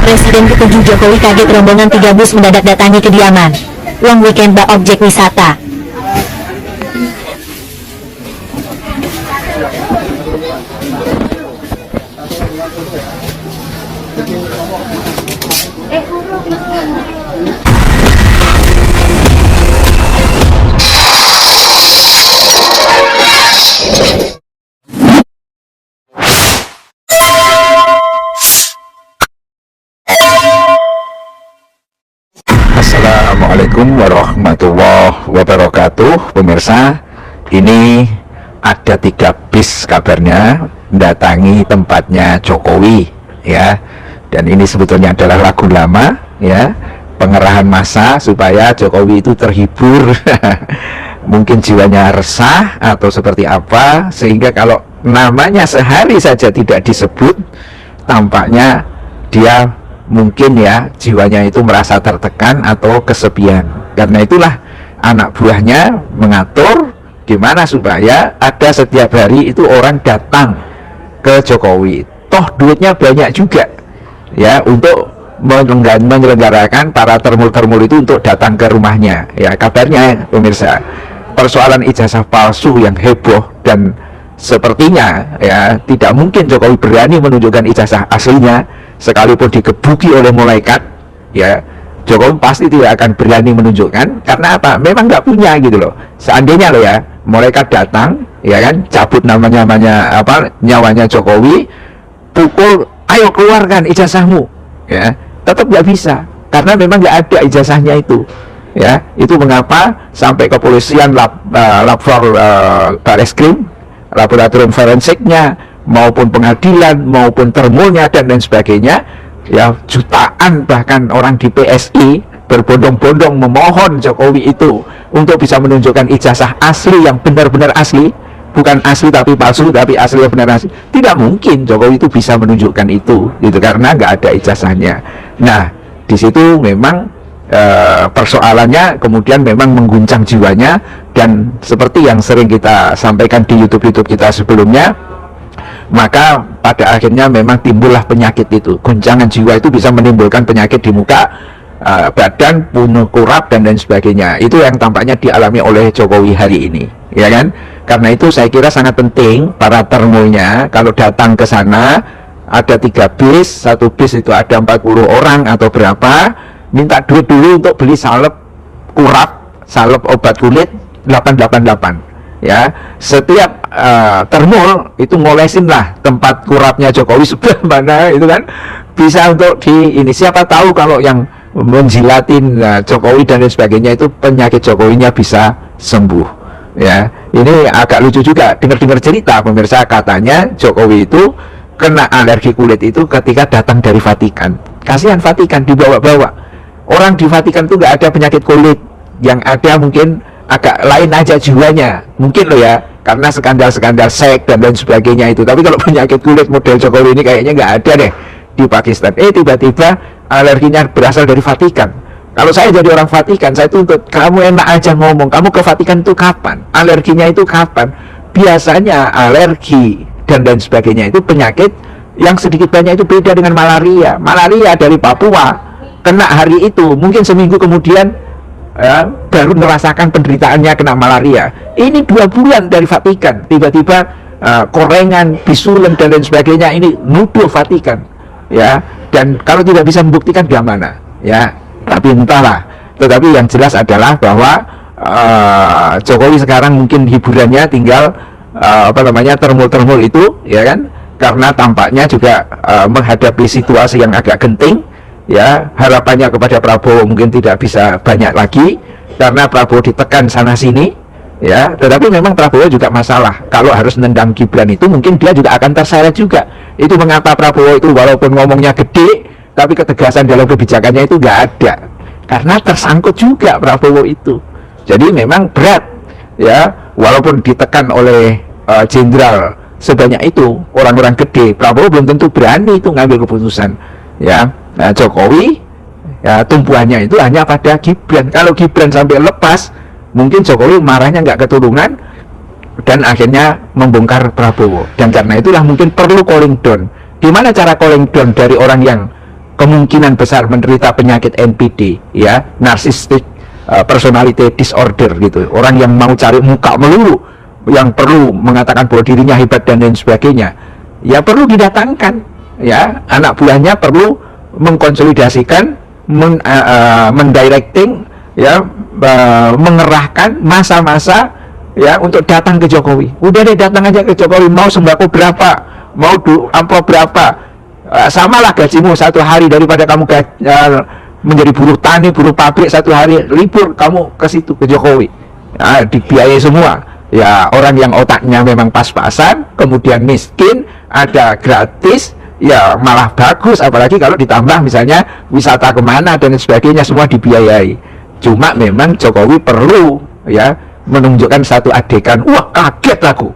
Presiden ke-7 Jokowi kaget rombongan 3 bus mendadak datangi kediaman. Long weekend bak objek wisata. Assalamualaikum warahmatullahi wabarakatuh. Pemirsa, ini ada 3 bis kabarnya mendatangi tempatnya Jokowi ya. Dan ini sebetulnya adalah lagu lama ya, pengerahan massa supaya Jokowi itu terhibur. Mungkin jiwanya resah atau seperti apa, sehingga kalau namanya sehari saja tidak disebut, tampaknya dia mungkin ya jiwanya itu merasa tertekan atau kesepian. Karena itulah anak buahnya mengatur gimana supaya ada setiap hari itu orang datang ke Jokowi. Toh duitnya banyak juga ya untuk menyelenggarakan para termul-termul itu untuk datang ke rumahnya. Ya, kabarnya pemirsa, persoalan ijazah palsu yang heboh, dan sepertinya ya tidak mungkin Jokowi berani menunjukkan ijazah aslinya. Sekalipun digebuki oleh malaikat ya, Jokowi pasti tidak akan berani menunjukkan. Karena apa? Memang nggak punya gitu loh. Seandainya loh ya, malaikat datang ya kan, cabut nyawanya Jokowi, pukul, ayo keluarkan ijazahmu ya, tetap nggak bisa, karena memang nggak ada ijazahnya itu ya. Itu mengapa sampai kepolisian Bareskrim, laboratorium forensiknya, maupun pengadilan, maupun termulnya dan lain sebagainya ya, jutaan bahkan orang di PSI berbondong-bondong memohon Jokowi itu untuk bisa menunjukkan ijazah asli yang benar-benar asli, bukan asli tapi palsu, tapi asli yang benar asli. Tidak mungkin Jokowi itu bisa menunjukkan itu gitu, karena nggak ada ijazahnya. Nah, di situ memang persoalannya kemudian memang mengguncang jiwanya. Dan seperti yang sering kita sampaikan di YouTube kita sebelumnya, maka pada akhirnya memang timbullah penyakit itu. Guncangan jiwa itu bisa menimbulkan penyakit di muka, badan, bunuh kurap dan lain sebagainya. Itu yang tampaknya dialami oleh Jokowi hari ini ya kan. Karena itu saya kira sangat penting para termulnya kalau datang ke sana, ada 3 bis, 1 bis itu ada 40 orang atau berapa, minta duit dulu untuk beli salep kurap, salep obat kulit 888 ya. Setiap termul itu ngolesin lah tempat kurapnya Jokowi sebelah mana itu kan, bisa untuk di ini. Siapa tahu kalau yang menjilatin Jokowi dan lain sebagainya itu penyakit Jokowinya bisa sembuh ya. Ini agak lucu juga dengar-dengar cerita pemirsa, katanya Jokowi itu kena alergi kulit itu ketika datang dari Vatikan. Kasihan Vatikan, dibawa-bawa. Orang di Vatikan itu nggak ada penyakit kulit, yang ada mungkin agak lain aja jiwanya mungkin loh ya, karena skandal-skandal seks dan lain sebagainya itu. Tapi kalau penyakit kulit model Jokowi ini kayaknya nggak ada deh di Pakistan. Tiba-tiba alerginya berasal dari Vatikan. Kalau saya jadi orang Vatikan, saya tuntut, kamu enak aja ngomong, kamu ke Vatikan itu kapan, alerginya itu kapan. Biasanya alergi dan lain sebagainya itu penyakit yang sedikit banyak itu beda dengan malaria. Malaria dari Papua, kena hari itu mungkin seminggu kemudian ya, baru merasakan penderitaannya kena malaria. Ini 2 bulan dari Vatikan, tiba-tiba korengan, bisulen dan lain sebagainya, ini nuduh Vatikan ya. Dan kalau tidak bisa membuktikan bagaimana ya, tapi entahlah. Tetapi yang jelas adalah bahwa Jokowi sekarang mungkin hiburannya tinggal termul-termul itu ya kan, karena tampaknya juga menghadapi situasi yang agak genting ya. Harapannya kepada Prabowo mungkin tidak bisa banyak lagi karena Prabowo ditekan sana sini ya. Tetapi memang Prabowo juga masalah, kalau harus nendang Gibran itu mungkin dia juga akan terseret juga. Itu mengapa Prabowo itu walaupun ngomongnya gede, tapi ketegasan dalam kebijakannya itu nggak ada, karena tersangkut juga Prabowo itu. Jadi memang berat ya, walaupun ditekan oleh jenderal sebanyak itu, orang-orang gede, Prabowo belum tentu berani itu ngambil keputusan ya. Nah, Jokowi ya tumpuannya itu hanya pada Gibran. Kalau Gibran sampai lepas, mungkin Jokowi marahnya nggak keturunan dan akhirnya membongkar Prabowo. Dan karena itulah mungkin perlu calling down. Gimana cara calling down dari orang yang kemungkinan besar menderita penyakit NPD, ya, narcissistic personality disorder gitu. Orang yang mau cari muka melulu, yang perlu mengatakan bahwa dirinya hebat dan lain sebagainya, ya perlu didatangkan, ya, anak buahnya perlu mengkonsolidasikan, mendirecting, ya, mengerahkan masa-masa, ya, untuk datang ke Jokowi. Udah deh, datang aja ke Jokowi, mau sembako berapa, mau amplop berapa, samalah gajimu satu hari daripada kamu menjadi buruh tani, buruh pabrik satu hari libur, kamu ke situ ke Jokowi, nah, dibiayai semua. Ya, orang yang otaknya memang pas-pasan, kemudian miskin, ada gratis, ya malah bagus. Apalagi kalau ditambah misalnya wisata kemana dan sebagainya, semua dibiayai. Cuma memang Jokowi perlu, ya, menunjukkan satu adegan, wah kaget aku,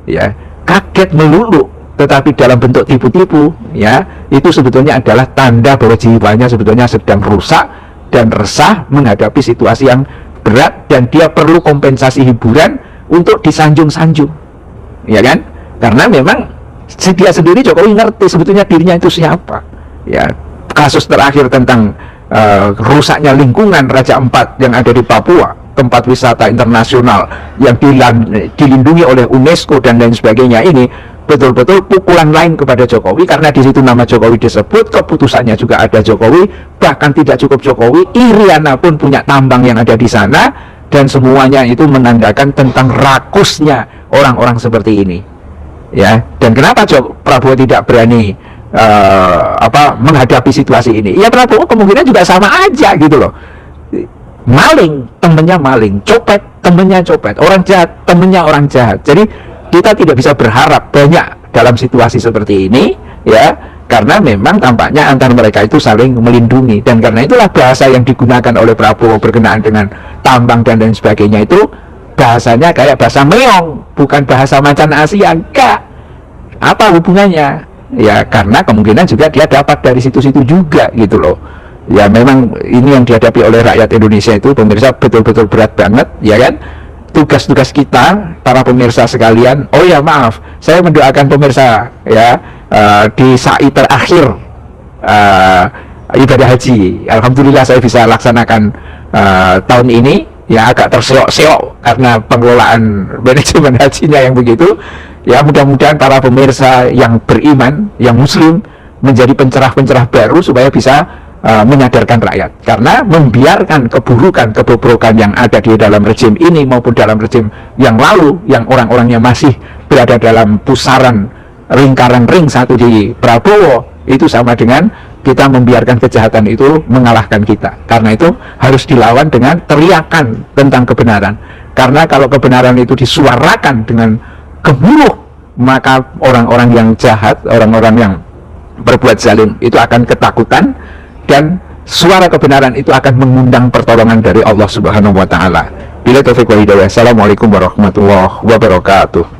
ya, kaget melulu, tetapi dalam bentuk tipu-tipu, ya, itu sebetulnya adalah tanda bahwa jiwanya sebetulnya sedang rusak dan resah menghadapi situasi yang berat, dan dia perlu kompensasi hiburan untuk disanjung-sanjung, ya kan? Karena memang dia sendiri, Jokowi, ngerti sebetulnya dirinya itu siapa, ya. Kasus terakhir tentang rusaknya lingkungan Raja Ampat yang ada di Papua, tempat wisata internasional yang dilindungi oleh UNESCO dan lain sebagainya, ini betul-betul pukulan lain kepada Jokowi, karena di situ nama Jokowi disebut, keputusannya juga ada Jokowi. Bahkan tidak cukup Jokowi, Iriana pun punya tambang yang ada di sana, dan semuanya itu menandakan tentang rakusnya orang-orang seperti ini, ya. Dan kenapa Prabowo tidak berani menghadapi situasi ini? Ya, Prabowo kemungkinan juga sama aja gitu loh. Maling, temennya maling; copet, temennya copet; orang jahat, temennya orang jahat. Jadi kita tidak bisa berharap banyak dalam situasi seperti ini, ya, karena memang tampaknya antar mereka itu saling melindungi. Dan karena itulah bahasa yang digunakan oleh Prabowo berkenaan dengan tambang dan lain sebagainya itu bahasanya kayak bahasa meong, bukan bahasa macan Asia. Enggak. Apa hubungannya? Ya, karena kemungkinan juga dia dapat dari situ-situ juga gitu loh. Ya, memang ini yang dihadapi oleh rakyat Indonesia itu, pemirsa, betul-betul berat banget, ya kan? Tugas-tugas kita, para pemirsa sekalian. Oh ya, maaf, saya mendoakan pemirsa, ya, di sa'i terakhir ibadah haji. Alhamdulillah saya bisa laksanakan tahun ini, ya, agak terseok-seok karena pengelolaan manajemen hajinya yang begitu. Ya, mudah-mudahan para pemirsa yang beriman, yang muslim, menjadi pencerah-pencerah baru supaya bisa menyadarkan rakyat. Karena membiarkan keburukan, kebobrokan yang ada di dalam rejim ini maupun dalam rejim yang lalu, yang orang-orangnya masih berada dalam pusaran lingkaran ring satu di Prabowo, itu sama dengan kita membiarkan kejahatan itu mengalahkan kita. Karena itu harus dilawan dengan teriakan tentang kebenaran. Karena kalau kebenaran itu disuarakan dengan gemuruh, maka orang-orang yang jahat, orang-orang yang berbuat zalim itu akan ketakutan, dan suara kebenaran itu akan mengundang pertolongan dari Allah Subhanahu wa Ta'ala. Bila taufiq wa hidayah. Assalamualaikum warahmatullahi wabarakatuh.